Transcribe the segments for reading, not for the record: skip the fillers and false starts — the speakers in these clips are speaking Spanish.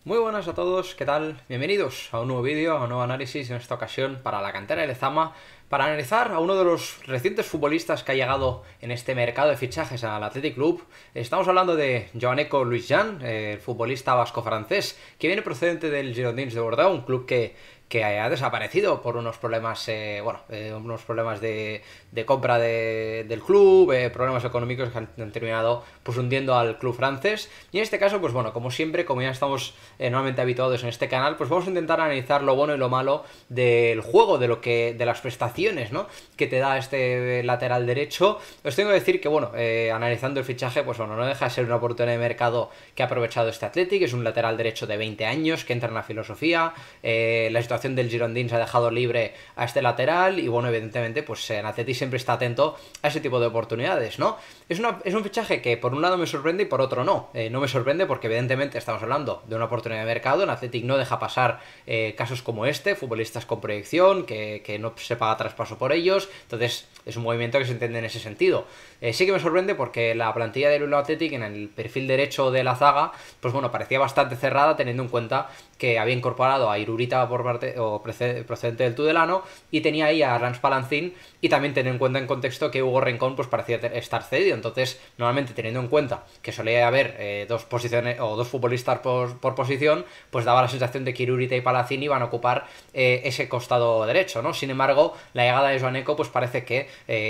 Muy buenas a todos, ¿qué tal? Bienvenidos a un nuevo vídeo, a un nuevo análisis, en esta ocasión para la cantera de Lezama, para analizar a uno de los recientes futbolistas que ha llegado en este mercado de fichajes al Athletic Club. Estamos hablando de Joaneco Luis-Jan, el futbolista vasco-francés, que viene procedente del Girondins de Bordeaux, un club que ha desaparecido por unos problemas, unos problemas de compra del club, problemas económicos que han terminado pues hundiendo al club francés. Y en este caso, pues bueno, como siempre, como ya estamos normalmente habituados en este canal, pues vamos a intentar analizar lo bueno y lo malo del juego, de las prestaciones, ¿no?, que te da este lateral derecho. Os tengo que decir que, bueno, analizando el fichaje, pues bueno, no deja de ser una oportunidad de mercado que ha aprovechado este Athletic. Es un lateral derecho de 20 años que entra en la filosofía. La situación del Girondins ha dejado libre a este lateral y, bueno, evidentemente, pues en Athletic siempre está atento a ese tipo de oportunidades, ¿no? Es un fichaje que por un lado me sorprende y por otro no. No me sorprende porque evidentemente estamos hablando de una oportunidad de mercado. En Athletic no deja pasar casos como este, futbolistas con proyección, que no se paga traspaso por ellos. Entonces es un movimiento que se entiende en ese sentido. Sí que me sorprende porque la plantilla del Bilbao Athletic en el perfil derecho de la zaga, pues bueno, parecía bastante cerrada, teniendo en cuenta que había incorporado a Irurita por parte procedente del Tudelano, y tenía ahí a Rans Palancín, y también teniendo en cuenta en contexto que Hugo Rincón pues parecía estar cedido. Entonces, normalmente teniendo en cuenta que solía haber dos posiciones o dos futbolistas por posición, pues daba la sensación de que Irurita y Palancín iban a ocupar ese costado derecho, ¿no? Sin embargo, la llegada de Joaneco pues parece que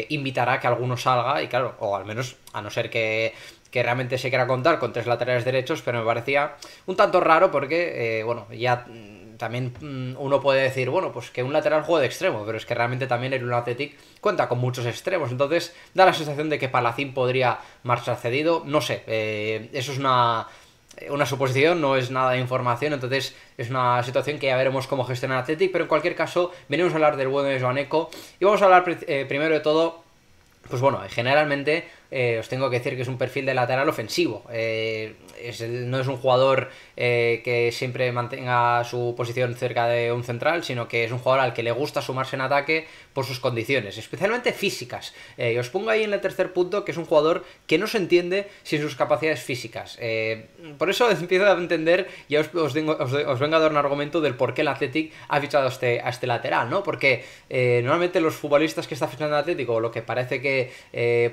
invitará a que alguno salga, y claro, o al menos, a no ser que realmente se quiera contar con tres laterales derechos, pero me parecía un tanto raro porque, ya también uno puede decir, bueno, pues que un lateral juegue de extremo, pero es que realmente también el Athletic cuenta con muchos extremos. Entonces da la sensación de que Palacín podría marchar cedido, no sé, eso es una suposición, no es nada de información. Entonces es una situación que ya veremos cómo gestiona el Athletic, pero en cualquier caso venimos a hablar del bueno de Joaneco y vamos a hablar primero de todo. Pues bueno, generalmente os tengo que decir que es un perfil de lateral ofensivo. No es un jugador que siempre mantenga su posición cerca de un central, sino que es un jugador al que le gusta sumarse en ataque por sus condiciones, especialmente físicas. Y os pongo ahí en el tercer punto que es un jugador que no se entiende sin sus capacidades físicas. Por eso empiezo a entender, ya os vengo a dar un argumento del por qué el Athletic ha fichado a este lateral, ¿no? Porque normalmente los futbolistas que está fichando el Athletic, o lo que parece que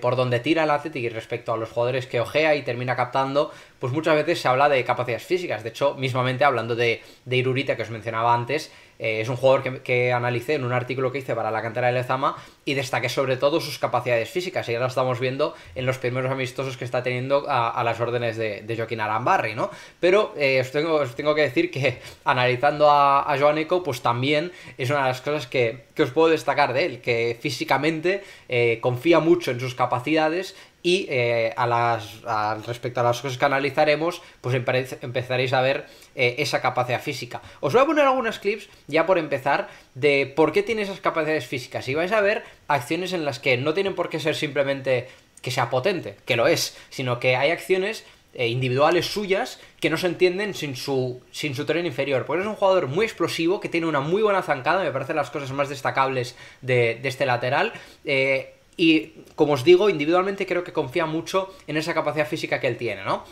por donde tira el Athletic y respecto a los jugadores que ojea y termina captando, pues muchas veces se habla de capacidades físicas. De hecho, mismamente hablando de Irurita, que os mencionaba antes, es un jugador que analicé en un artículo que hice para la cantera de Lezama y destaqué sobre todo sus capacidades físicas, y ahora lo estamos viendo en los primeros amistosos que está teniendo a las órdenes de Joaquín Arambarri, ¿no? Pero os tengo que decir que analizando a Joaneco, pues también es una de las cosas que os puedo destacar de él, que físicamente confía mucho en sus capacidades. Y respecto a las cosas que analizaremos, pues empezaréis a ver esa capacidad física. Os voy a poner algunos clips, ya por empezar, de por qué tiene esas capacidades físicas. Y vais a ver acciones en las que no tienen por qué ser simplemente que sea potente, que lo es, sino que hay acciones individuales suyas que no se entienden sin su tren inferior. Porque es un jugador muy explosivo, que tiene una muy buena zancada, me parecen las cosas más destacables de este lateral. Y, como os digo, individualmente creo que confía mucho en esa capacidad física que él tiene, ¿no?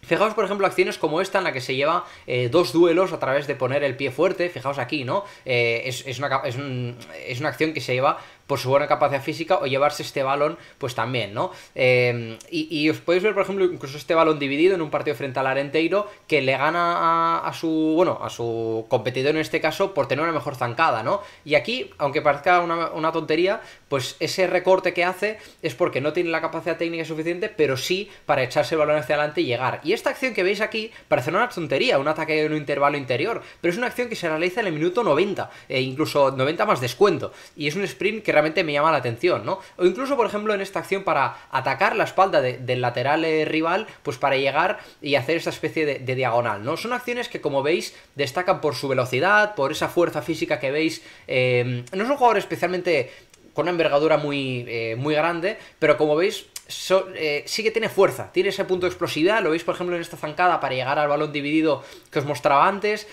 Fijaos, por ejemplo, acciones como esta en la que se lleva dos duelos a través de poner el pie fuerte. Fijaos aquí, ¿no? Es una acción que se lleva por su buena capacidad física, o llevarse este balón, pues también, ¿no? Y os podéis ver, por ejemplo, incluso este balón dividido en un partido frente al Arenteiro, que le gana a su competidor en este caso por tener una mejor zancada, ¿no? Y aquí, aunque parezca una tontería, pues ese recorte que hace es porque no tiene la capacidad técnica suficiente, pero sí para echarse el balón hacia adelante y llegar. Y esta acción que veis aquí parece una tontería, un ataque en un intervalo interior, pero es una acción que se realiza en el minuto 90, incluso 90 más descuento, y es un sprint que realmente me llama la atención, ¿no? O incluso, por ejemplo, en esta acción para atacar la espalda del lateral rival, pues para llegar y hacer esta especie de diagonal, ¿no? Son acciones que, como veis, destacan por su velocidad, por esa fuerza física que veis. No es un jugador especialmente con una envergadura muy grande, pero como veis, sí que tiene fuerza, tiene ese punto de explosividad, lo veis por ejemplo en esta zancada para llegar al balón dividido que os mostraba antes,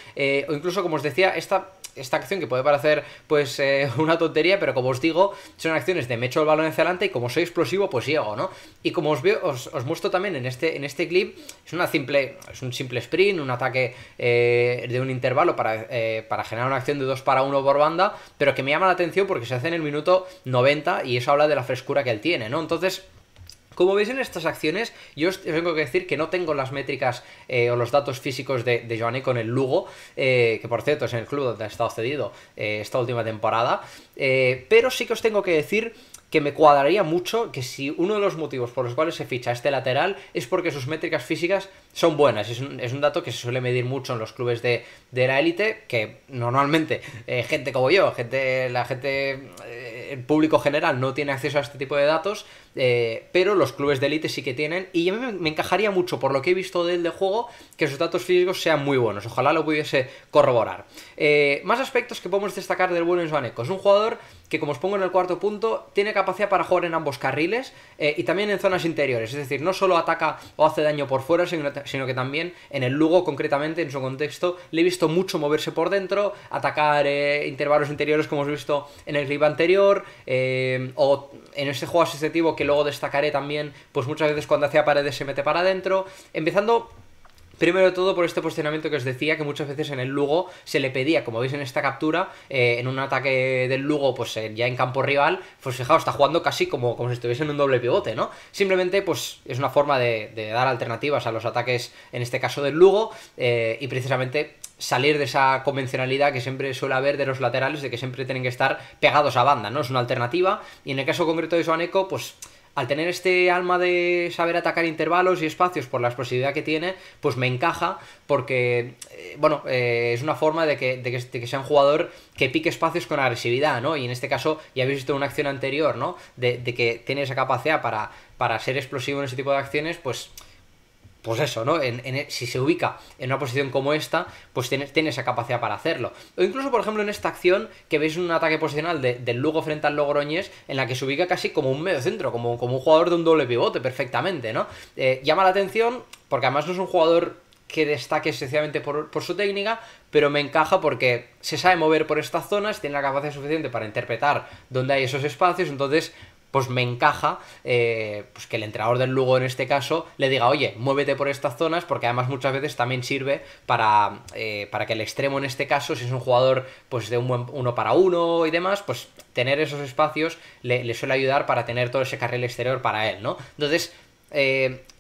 o incluso como os decía, esta acción que puede parecer pues una tontería, pero como os digo, son acciones de me echo el balón hacia adelante y como soy explosivo pues llego, ¿no? Y como os muestro también en este clip, es un simple sprint, un ataque de un intervalo para generar una acción de 2 para 1 por banda, pero que me llama la atención porque se hace en el minuto 90 y eso habla de la frescura que él tiene, ¿no? Entonces, como veis en estas acciones, yo os tengo que decir que no tengo las métricas o los datos físicos de Joanek con el Lugo, que por cierto es en el club donde ha estado cedido esta última temporada, pero sí que os tengo que decir que me cuadraría mucho que si uno de los motivos por los cuales se ficha este lateral es porque sus métricas físicas son buenas. Es un dato que se suele medir mucho en los clubes de la élite, que normalmente gente como yo, el público general no tiene acceso a este tipo de datos, pero los clubes de élite sí que tienen, y a mí me encajaría mucho, por lo que he visto de él de juego, que sus datos físicos sean muy buenos. Ojalá lo pudiese corroborar. Más aspectos que podemos destacar del bueno en Joanek. Es un jugador que, como os pongo en el cuarto punto, tiene capacidad para jugar en ambos carriles y también en zonas interiores, es decir, no solo ataca o hace daño por fuera, sino que también en el Lugo, concretamente, en su contexto, le he visto mucho moverse por dentro, atacar intervalos interiores como os he visto en el clip anterior, o en este juego asociativo que luego destacaré también, pues muchas veces cuando hacía paredes se mete para adentro, empezando primero de todo por este posicionamiento que os decía, que muchas veces en el Lugo se le pedía, como veis en esta captura, en un ataque del Lugo, pues ya en campo rival, pues fijaos, está jugando casi como si estuviese en un doble pivote, ¿no? Simplemente, pues es una forma de dar alternativas a los ataques, en este caso del Lugo, y precisamente salir de esa convencionalidad que siempre suele haber de los laterales, de que siempre tienen que estar pegados a banda, ¿no? Es una alternativa, y en el caso concreto de Joanek, pues al tener este alma de saber atacar intervalos y espacios por la explosividad que tiene, pues me encaja porque, es una forma de que sea un jugador que pique espacios con agresividad, ¿no? Y en este caso ya habéis visto una acción anterior, ¿no? De que tiene esa capacidad para ser explosivo en ese tipo de acciones, pues eso, ¿no? Si se ubica en una posición como esta, pues tiene esa capacidad para hacerlo. O incluso, por ejemplo, en esta acción, que veis un ataque posicional del Lugo frente al Logroñés, en la que se ubica casi como un mediocentro, como un jugador de un doble pivote, perfectamente, ¿no? Llama la atención, porque además no es un jugador que destaque excesivamente por su técnica, pero me encaja porque se sabe mover por estas zonas, tiene la capacidad suficiente para interpretar dónde hay esos espacios, entonces pues me encaja pues que el entrenador del Lugo en este caso le diga, oye, muévete por estas zonas, porque además muchas veces también sirve para que el extremo en este caso, si es un jugador pues de un buen 1 para 1 y demás, pues tener esos espacios le suele ayudar para tener todo ese carril exterior para él, ¿no? Entonces,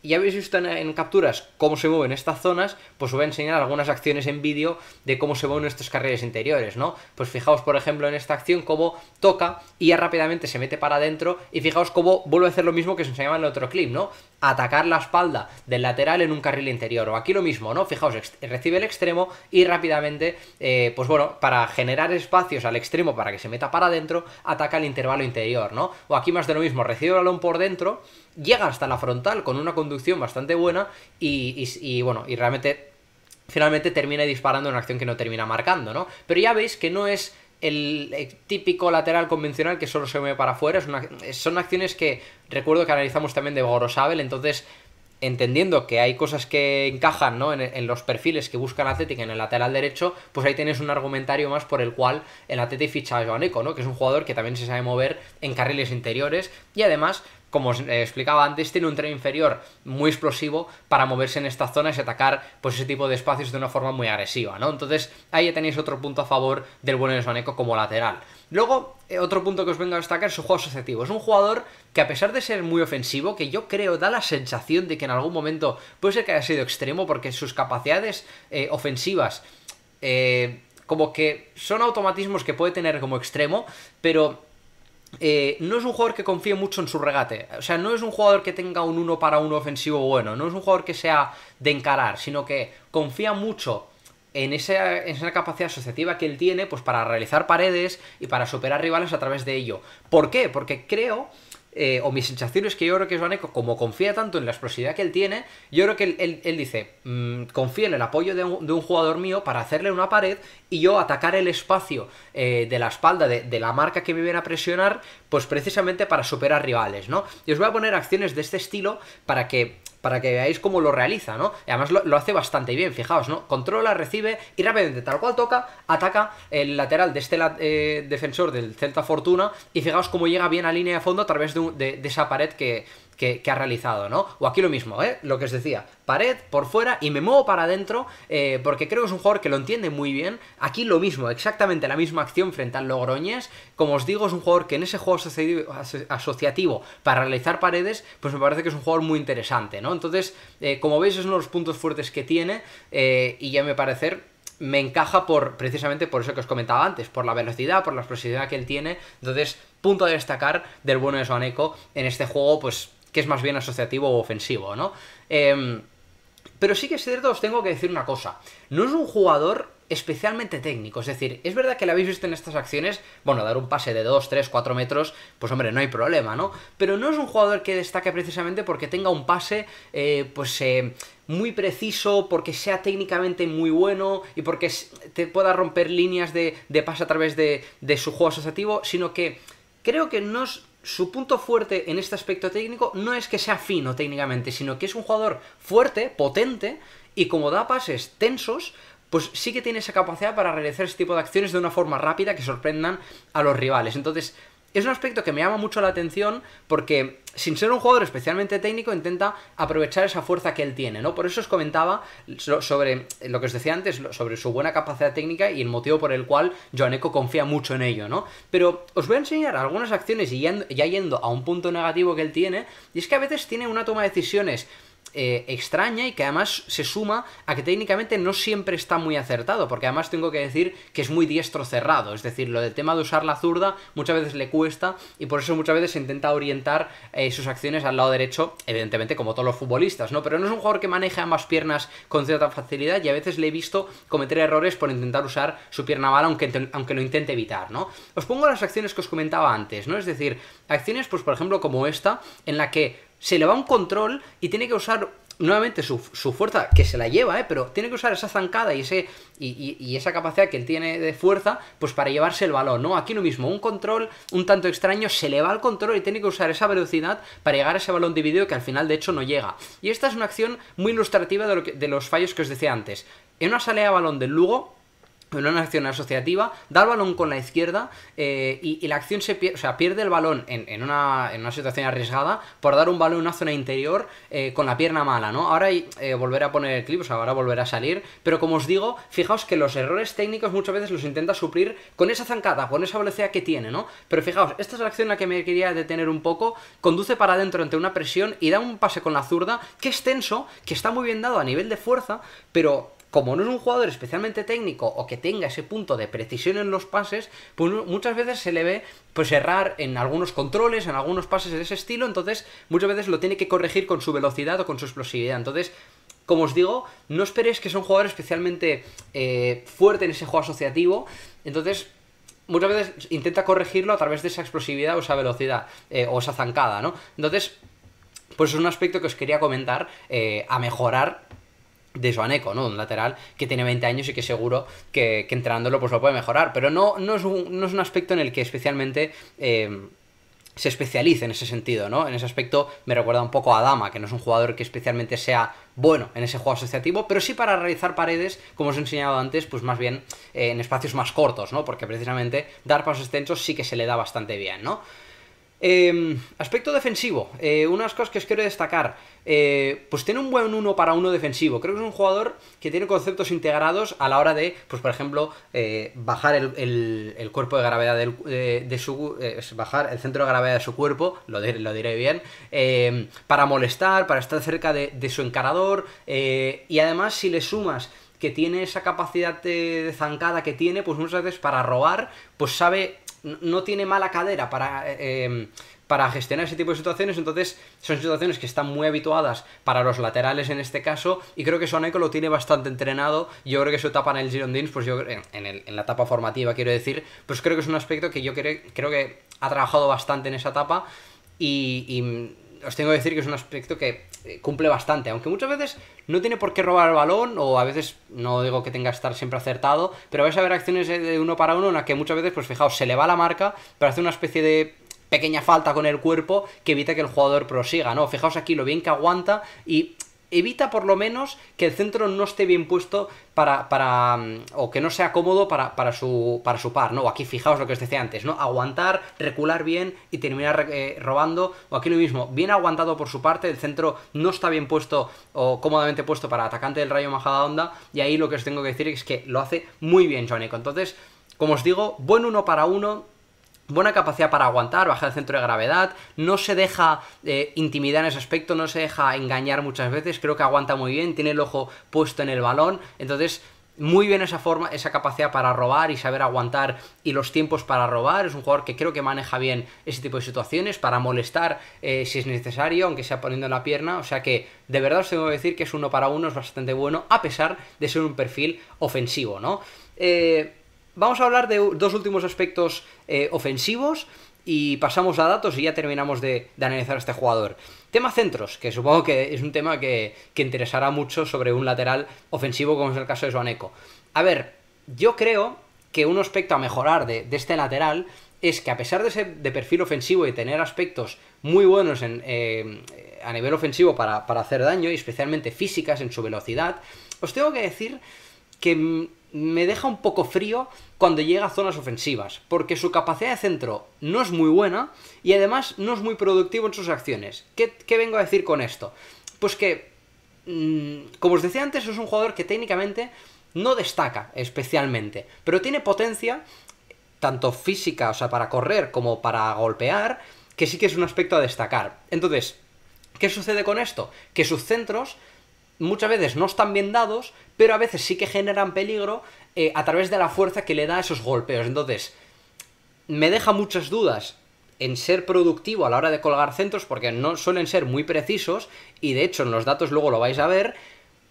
ya habéis visto en capturas cómo se mueven estas zonas, pues os voy a enseñar algunas acciones en vídeo de cómo se mueven estos carriles interiores, ¿no? Pues fijaos, por ejemplo, en esta acción cómo toca y ya rápidamente se mete para adentro, y fijaos cómo vuelve a hacer lo mismo que os enseñaba en el otro clip, ¿no? Atacar la espalda del lateral en un carril interior, o aquí lo mismo, ¿no? Fijaos, recibe el extremo y rápidamente, para generar espacios al extremo para que se meta para adentro, ataca el intervalo interior, ¿no? O aquí más de lo mismo, recibe el balón por dentro, llega hasta la frontal con una conducción bastante buena y realmente finalmente termina disparando en una acción que no termina marcando, ¿no? Pero ya veis que no es el típico lateral convencional que solo se mueve para afuera, son acciones que recuerdo que analizamos también de Gorosabel, entonces entendiendo que hay cosas que encajan, ¿no? en los perfiles que buscan Athletic en el lateral derecho, pues ahí tienes un argumentario más por el cual el Athletic ficha a Joanek, ¿no? Que es un jugador que también se sabe mover en carriles interiores y además, como os explicaba antes, tiene un tren inferior muy explosivo para moverse en estas zonas y atacar pues ese tipo de espacios de una forma muy agresiva, ¿no? Entonces ahí ya tenéis otro punto a favor del bueno de Joanek como lateral. Luego, otro punto que os vengo a destacar es su juego asociativo. Es un jugador que, a pesar de ser muy ofensivo, que yo creo da la sensación de que en algún momento puede ser que haya sido extremo, porque sus capacidades ofensivas como que son automatismos que puede tener como extremo, pero no es un jugador que confíe mucho en su regate. O sea, no es un jugador que tenga un 1 para 1 ofensivo bueno, no es un jugador que sea de encarar, sino que confía mucho en esa capacidad asociativa que él tiene, pues para realizar paredes y para superar rivales a través de ello. ¿Por qué? Porque creo o mi sensación es que yo creo que Joan Eco, como confía tanto en la explosividad que él tiene, yo creo que él dice, confía en el apoyo de un jugador mío para hacerle una pared y yo atacar el espacio de la espalda de la marca que me viene a presionar, pues precisamente para superar rivales, ¿no? Y os voy a poner acciones de este estilo para que veáis cómo lo realiza, ¿no? Y además lo hace bastante bien, fijaos, ¿no? Controla, recibe y rápidamente, tal cual toca, ataca el lateral de este defensor del Celta Fortuna y fijaos cómo llega bien a línea de fondo a través de esa pared que ha realizado, ¿no? O aquí lo mismo, lo que os decía, pared por fuera y me muevo para adentro porque creo que es un jugador que lo entiende muy bien. Aquí lo mismo, exactamente la misma acción frente al Logroñés. Como os digo, es un jugador que en ese juego asociativo para realizar paredes, pues me parece que es un jugador muy interesante, ¿no? Entonces, como veis, es uno de los puntos fuertes que tiene y ya me parecer me encaja precisamente por eso que os comentaba antes, por la velocidad, por la explosividad que él tiene. Entonces, punto a destacar del bueno de Joan Eco en este juego, pues que es más bien asociativo o ofensivo, ¿no? Pero sí que es cierto, os tengo que decir una cosa. No es un jugador especialmente técnico, es decir, es verdad que lo habéis visto en estas acciones, bueno, dar un pase de 2, 3, 4 metros, pues hombre, no hay problema, ¿no? Pero no es un jugador que destaque precisamente porque tenga un pase, muy preciso, porque sea técnicamente muy bueno y porque te pueda romper líneas de pase a través de su juego asociativo, sino que creo que no es... Su punto fuerte en este aspecto técnico no es que sea fino técnicamente, sino que es un jugador fuerte, potente, y como da pases tensos, pues sí que tiene esa capacidad para realizar este tipo de acciones de una forma rápida que sorprendan a los rivales. Entonces, es un aspecto que me llama mucho la atención porque, sin ser un jugador especialmente técnico, intenta aprovechar esa fuerza que él tiene, ¿no? Por eso os comentaba sobre lo que os decía antes, sobre su buena capacidad técnica y el motivo por el cual Joan Eco confía mucho en ello, ¿no? Pero os voy a enseñar algunas acciones y ya yendo a un punto negativo que él tiene, y es que a veces tiene una toma de decisiones extraña y que además se suma a que técnicamente no siempre está muy acertado, porque además tengo que decir que es muy diestro cerrado, es decir, lo del tema de usar la zurda muchas veces le cuesta y por eso muchas veces se intenta orientar sus acciones al lado derecho, evidentemente como todos los futbolistas, ¿no? Pero no es un jugador que maneje ambas piernas con cierta facilidad y a veces le he visto cometer errores por intentar usar su pierna mala aunque lo intente evitar, ¿no? Os pongo las acciones que os comentaba antes, ¿no? Es decir, acciones pues por ejemplo como esta, en la que se le va un control y tiene que usar nuevamente su fuerza, que se la lleva, pero tiene que usar esa zancada y esa capacidad que él tiene de fuerza, pues para llevarse el balón, ¿no? Aquí lo mismo, un control un tanto extraño, se le va el control y tiene que usar esa velocidad para llegar a ese balón dividido que al final de hecho no llega. Y esta es una acción muy ilustrativa de los fallos que os decía antes. En una salida de balón del Lugo, en una acción asociativa, da el balón con la izquierda y la acción pierde el balón en una situación arriesgada por dar un balón en una zona interior con la pierna mala, ¿no? Ahora volveré a poner el clip, ahora volverá a salir, pero como os digo, fijaos que los errores técnicos muchas veces los intenta suplir con esa zancada, con esa velocidad que tiene, ¿no? Pero fijaos, esta es la acción en la que me quería detener un poco, conduce para adentro ante una presión y da un pase con la zurda, que es tenso, que está muy bien dado a nivel de fuerza, pero como no es un jugador especialmente técnico o que tenga ese punto de precisión en los pases, pues muchas veces se le ve pues errar en algunos controles, en algunos pases de ese estilo, entonces muchas veces lo tiene que corregir con su velocidad o con su explosividad. Entonces, como os digo, no esperéis que sea un jugador especialmente fuerte en ese juego asociativo, entonces muchas veces intenta corregirlo a través de esa explosividad o esa velocidad o esa zancada, ¿no? Entonces, pues es un aspecto que os quería comentar a mejorar de Joan Eco, ¿no? Un lateral que tiene 20 años y que seguro que entrenándolo pues lo puede mejorar, pero no es un aspecto en el que especialmente se especialice en ese sentido, ¿no? En ese aspecto me recuerda un poco a Adama, que no es un jugador que especialmente sea bueno en ese juego asociativo, pero sí para realizar paredes, como os he enseñado antes, pues más bien en espacios más cortos, ¿no? Porque precisamente dar pasos extensos sí que se le da bastante bien, ¿no? Aspecto defensivo, unas cosas que os quiero destacar, pues tiene un buen 1 para 1 defensivo. Creo que es un jugador que tiene conceptos integrados a la hora de, pues por ejemplo, bajar el cuerpo de gravedad bajar el centro de gravedad de su cuerpo, lo diré bien, para molestar, para estar cerca de su encarador, y además si le sumas que tiene esa capacidad de zancada que tiene, pues muchas veces para robar, pues sabe, no tiene mala cadera para gestionar ese tipo de situaciones. Entonces son situaciones que están muy habituadas para los laterales en este caso, y creo que Joan Eco lo tiene bastante entrenado. Yo creo que su etapa en el Girondins, pues yo en la etapa formativa quiero decir, pues creo que es un aspecto que yo creo que ha trabajado bastante en esa etapa. y os tengo que decir que es un aspecto que cumple bastante, aunque muchas veces no tiene por qué robar el balón, o a veces, no digo que tenga que estar siempre acertado, pero vais a ver acciones de uno para uno en las que muchas veces, pues fijaos, se le va la marca, pero hace una especie de pequeña falta con el cuerpo que evita que el jugador prosiga, ¿no? Fijaos aquí lo bien que aguanta y evita por lo menos que el centro no esté bien puesto o que no sea cómodo para su par, ¿no? O aquí fijaos lo que os decía antes, ¿no? Aguantar, recular bien y terminar robando, o aquí lo mismo, bien aguantado por su parte, el centro no está bien puesto o cómodamente puesto para atacante del Rayo Majadahonda, y ahí lo que os tengo que decir es que lo hace muy bien Joan Eco. Entonces, como os digo, buen uno para uno, buena capacidad para aguantar, bajar el centro de gravedad, no se deja intimidar en ese aspecto, no se deja engañar muchas veces, creo que aguanta muy bien, tiene el ojo puesto en el balón, entonces muy bien esa capacidad para robar y saber aguantar y los tiempos para robar. Es un jugador que creo que maneja bien ese tipo de situaciones, para molestar si es necesario, aunque sea poniendo la pierna, o sea que de verdad os tengo que decir que es uno para uno, es bastante bueno, a pesar de ser un perfil ofensivo, ¿no? Vamos a hablar de dos últimos aspectos ofensivos y pasamos a datos y ya terminamos de analizar a este jugador. Tema centros, que supongo que es un tema que interesará mucho sobre un lateral ofensivo como es el caso de Joan Eco. A ver, yo creo que un aspecto a mejorar de este lateral es que a pesar de ser de perfil ofensivo y tener aspectos muy buenos a nivel ofensivo para hacer daño, y especialmente físicas en su velocidad, os tengo que decir que me deja un poco frío cuando llega a zonas ofensivas, porque su capacidad de centro no es muy buena y además no es muy productivo en sus acciones. ¿Qué vengo a decir con esto? Pues que, como os decía antes, es un jugador que técnicamente no destaca especialmente, pero tiene potencia, tanto física, o sea, para correr como para golpear, que sí que es un aspecto a destacar. Entonces, ¿qué sucede con esto? Que sus centros muchas veces no están bien dados, pero a veces sí que generan peligro a través de la fuerza que le da a esos golpeos. Entonces, me deja muchas dudas en ser productivo a la hora de colgar centros, porque no suelen ser muy precisos, y de hecho en los datos luego lo vais a ver,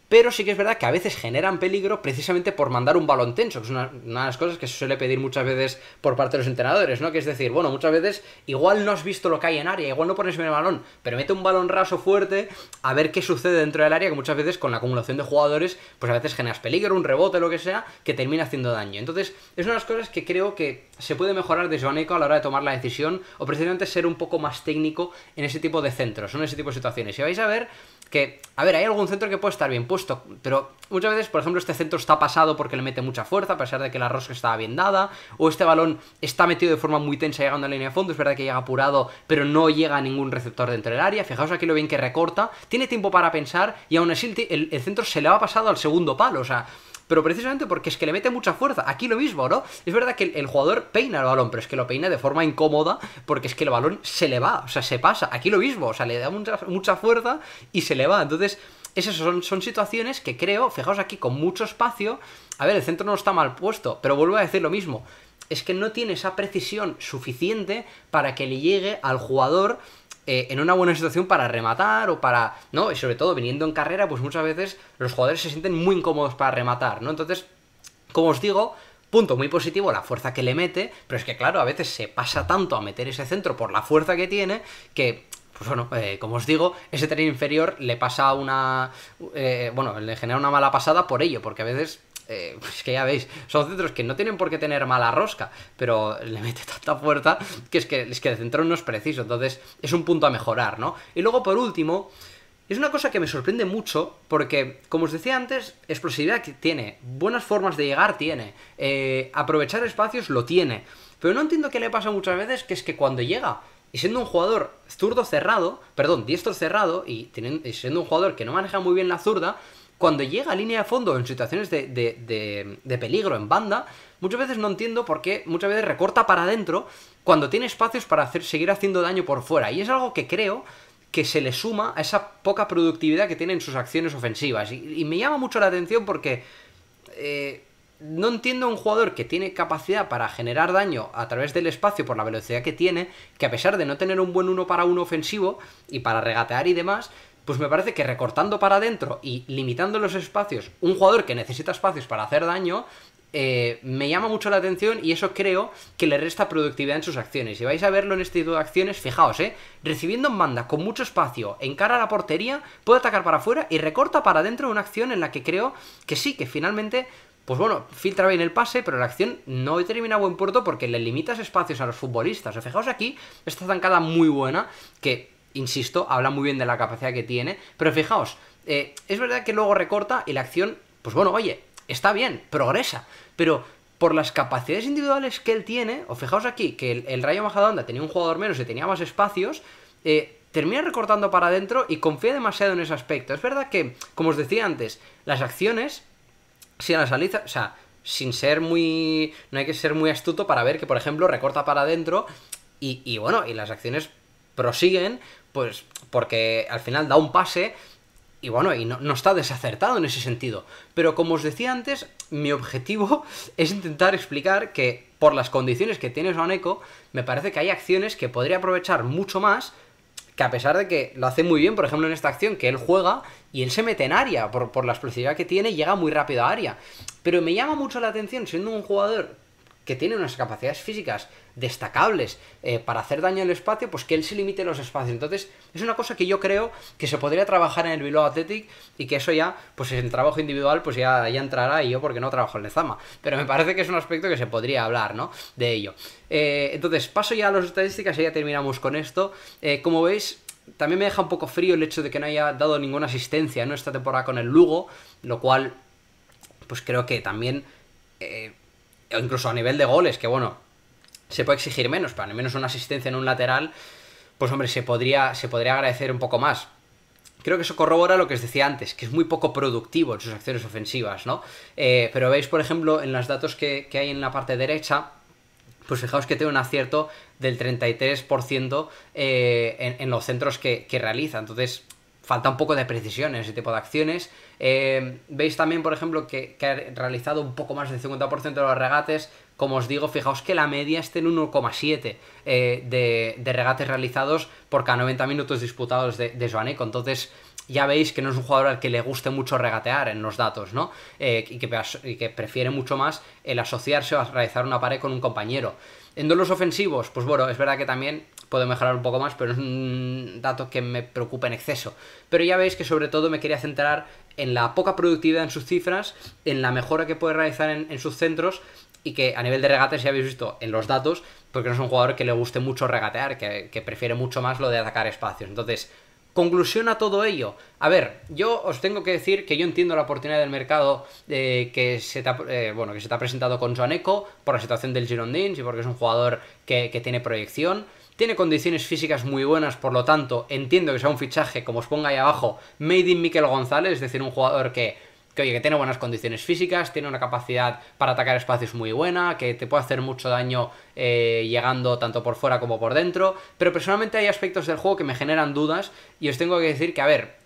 pero sí que es verdad que a veces generan peligro precisamente por mandar un balón tenso, que es una de las cosas que se suele pedir muchas veces por parte de los entrenadores, ¿no? Que es decir, bueno, muchas veces igual no has visto lo que hay en área, igual no pones bien el balón, pero mete un balón raso fuerte a ver qué sucede dentro del área, que muchas veces con la acumulación de jugadores, pues a veces generas peligro, un rebote, lo que sea, que termina haciendo daño. Entonces, es una de las cosas que creo que se puede mejorar de Joan Eco a la hora de tomar la decisión, o precisamente ser un poco más técnico en ese tipo de centros, en ese tipo de situaciones. Y vais a ver que, a ver, hay algún centro que puede estar bien puesto, pero muchas veces, por ejemplo, este centro está pasado porque le mete mucha fuerza, a pesar de que la rosca estaba bien dada, o este balón está metido de forma muy tensa llegando a la línea de fondo, es verdad que llega apurado, pero no llega a ningún receptor dentro del área. Fijaos aquí lo bien que recorta, tiene tiempo para pensar, y aún así el centro se le va pasado al segundo palo, o sea, pero precisamente porque es que le mete mucha fuerza. Aquí lo mismo, ¿no? Es verdad que el jugador peina el balón, pero es que lo peina de forma incómoda, porque es que el balón se le va, o sea, se pasa. Aquí lo mismo, o sea, le da mucha fuerza y se le va. Entonces, esas son situaciones que creo, fijaos aquí, con mucho espacio. A ver, el centro no está mal puesto, pero vuelvo a decir lo mismo. Es que no tiene esa precisión suficiente para que le llegue al jugador en una buena situación para rematar o para, ¿no? Y sobre todo viniendo en carrera, pues muchas veces los jugadores se sienten muy incómodos para rematar, ¿no? Entonces, como os digo, punto muy positivo la fuerza que le mete, pero es que claro, a veces se pasa tanto a meter ese centro por la fuerza que tiene que, pues bueno, como os digo, ese tren inferior le pasa le genera una mala pasada por ello, porque a veces pues que ya veis, son centros que no tienen por qué tener mala rosca, pero le mete tanta fuerza que es que el centro no es preciso. Entonces es un punto a mejorar, ¿no? Y luego, por último, es una cosa que me sorprende mucho, porque, como os decía antes, explosividad que tiene, buenas formas de llegar tiene, aprovechar espacios lo tiene, pero no entiendo qué le pasa muchas veces, que es que cuando llega, y siendo un jugador diestro cerrado, y siendo un jugador que no maneja muy bien la zurda, cuando llega a línea de fondo en situaciones de peligro en banda, muchas veces no entiendo por qué muchas veces recorta para adentro cuando tiene espacios para seguir haciendo daño por fuera. Y es algo que creo que se le suma a esa poca productividad que tiene en sus acciones ofensivas. Y me llama mucho la atención porque no entiendo a un jugador que tiene capacidad para generar daño a través del espacio por la velocidad que tiene, que a pesar de no tener un buen uno para uno ofensivo y para regatear y demás, pues me parece que recortando para adentro y limitando los espacios, un jugador que necesita espacios para hacer daño, me llama mucho la atención y eso creo que le resta productividad en sus acciones. Si vais a verlo en este tipo de acciones, fijaos, recibiendo en banda con mucho espacio en cara a la portería, puede atacar para afuera y recorta para adentro una acción en la que creo que sí, que finalmente, pues bueno, filtra bien el pase, pero la acción no termina a buen puerto porque le limitas espacios a los futbolistas. O fijaos aquí, esta zancada muy buena que, insisto, habla muy bien de la capacidad que tiene, pero fijaos, es verdad que luego recorta y la acción, pues bueno, oye, está bien, progresa, pero por las capacidades individuales que él tiene, o fijaos aquí, que el Rayo Majadahonda tenía un jugador menos y tenía más espacios, termina recortando para adentro y confía demasiado en ese aspecto. Es verdad que, como os decía antes, las acciones, si las analiza, o sea, sin ser muy... no hay que ser muy astuto para ver que, por ejemplo, recorta para adentro y bueno, y las acciones prosiguen, pues porque al final da un pase. Y bueno, y no está desacertado en ese sentido. Pero como os decía antes, mi objetivo es intentar explicar que por las condiciones que tiene Joan Eco, me parece que hay acciones que podría aprovechar mucho más, que a pesar de que lo hace muy bien, por ejemplo en esta acción, que él juega y él se mete en área, por la explosividad que tiene, llega muy rápido a área. Pero me llama mucho la atención, siendo un jugador que tiene unas capacidades físicas destacables para hacer daño en el espacio, pues que él se limite los espacios. Entonces es una cosa que yo creo que se podría trabajar en el Bilbao Athletic y que eso ya, pues en el trabajo individual, pues ya entrará, y yo porque no trabajo en Lezama, pero me parece que es un aspecto que se podría hablar, ¿no?, de ello. Entonces paso ya a las estadísticas y ya terminamos con esto. Como veis, también me deja un poco frío el hecho de que no haya dado ninguna asistencia en esta temporada con el Lugo, lo cual pues creo que también... o incluso a nivel de goles, que bueno, se puede exigir menos, pero al menos una asistencia en un lateral, pues hombre, se podría agradecer un poco más. Creo que eso corrobora lo que os decía antes, que es muy poco productivo en sus acciones ofensivas, ¿no? Pero veis, por ejemplo, en los datos que hay en la parte derecha, pues fijaos que tiene un acierto del 33% en los centros que realiza. Entonces falta un poco de precisión en ese tipo de acciones. Veis también, por ejemplo, que ha realizado un poco más del 50% de los regates. Como os digo, fijaos que la media está en 1,7 de regates realizados por cada 90 minutos disputados de Joan Eco. Entonces ya veis que no es un jugador al que le guste mucho regatear en los datos, ¿no? Y que prefiere mucho más el asociarse o realizar una pared con un compañero. En duelos ofensivos, pues bueno, es verdad que también puedo mejorar un poco más, pero es un dato que me preocupa en exceso. Pero ya veis que sobre todo me quería centrar en la poca productividad en sus cifras, en la mejora que puede realizar en sus centros, y que a nivel de regates ya habéis visto en los datos, porque no es un jugador que le guste mucho regatear, que prefiere mucho más lo de atacar espacios. Entonces, conclusión a todo ello. A ver, yo os tengo que decir que yo entiendo la oportunidad del mercado que se te ha presentado con Joan Eco por la situación del Girondins y porque es un jugador que tiene proyección. Tiene condiciones físicas muy buenas, por lo tanto, entiendo que sea un fichaje, como os ponga ahí abajo, made in Mikel González, es decir, un jugador que tiene buenas condiciones físicas, tiene una capacidad para atacar espacios muy buena, que te puede hacer mucho daño llegando tanto por fuera como por dentro, pero personalmente hay aspectos del juego que me generan dudas y os tengo que decir que, a ver,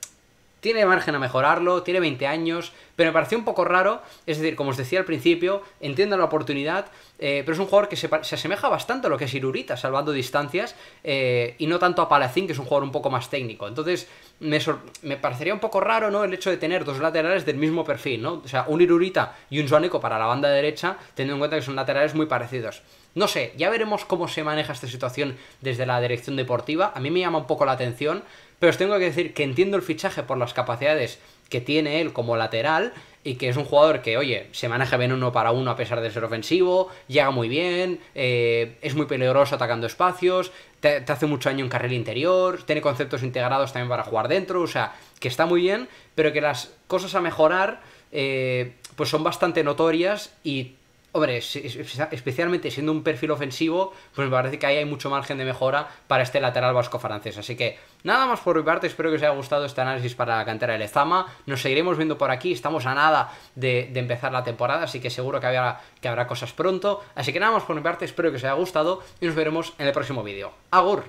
tiene margen a mejorarlo, tiene 20 años, pero me pareció un poco raro, es decir, como os decía al principio, entiendo la oportunidad, pero es un jugador que se asemeja bastante a lo que es Irurita, salvando distancias, y no tanto a Palacín, que es un jugador un poco más técnico. Entonces, me parecería un poco raro, ¿no?, el hecho de tener dos laterales del mismo perfil, ¿no? O sea, un Irurita y un Joan Eco para la banda derecha, teniendo en cuenta que son laterales muy parecidos. No sé, ya veremos cómo se maneja esta situación desde la dirección deportiva. A mí me llama un poco la atención, pero os tengo que decir que entiendo el fichaje por las capacidades que tiene él como lateral y que es un jugador que, oye, se maneja bien uno para uno a pesar de ser ofensivo, llega muy bien, es muy peligroso atacando espacios, te hace mucho daño en carril interior, tiene conceptos integrados también para jugar dentro, o sea, que está muy bien, pero que las cosas a mejorar pues son bastante notorias y... Hombre, especialmente siendo un perfil ofensivo, pues me parece que ahí hay mucho margen de mejora para este lateral vasco-francés. Así que nada más por mi parte, espero que os haya gustado este análisis para la cantera de Lezama. Nos seguiremos viendo por aquí, estamos a nada de empezar la temporada, así que seguro que habrá cosas pronto. Así que nada más por mi parte, espero que os haya gustado y nos veremos en el próximo vídeo. ¡Agur!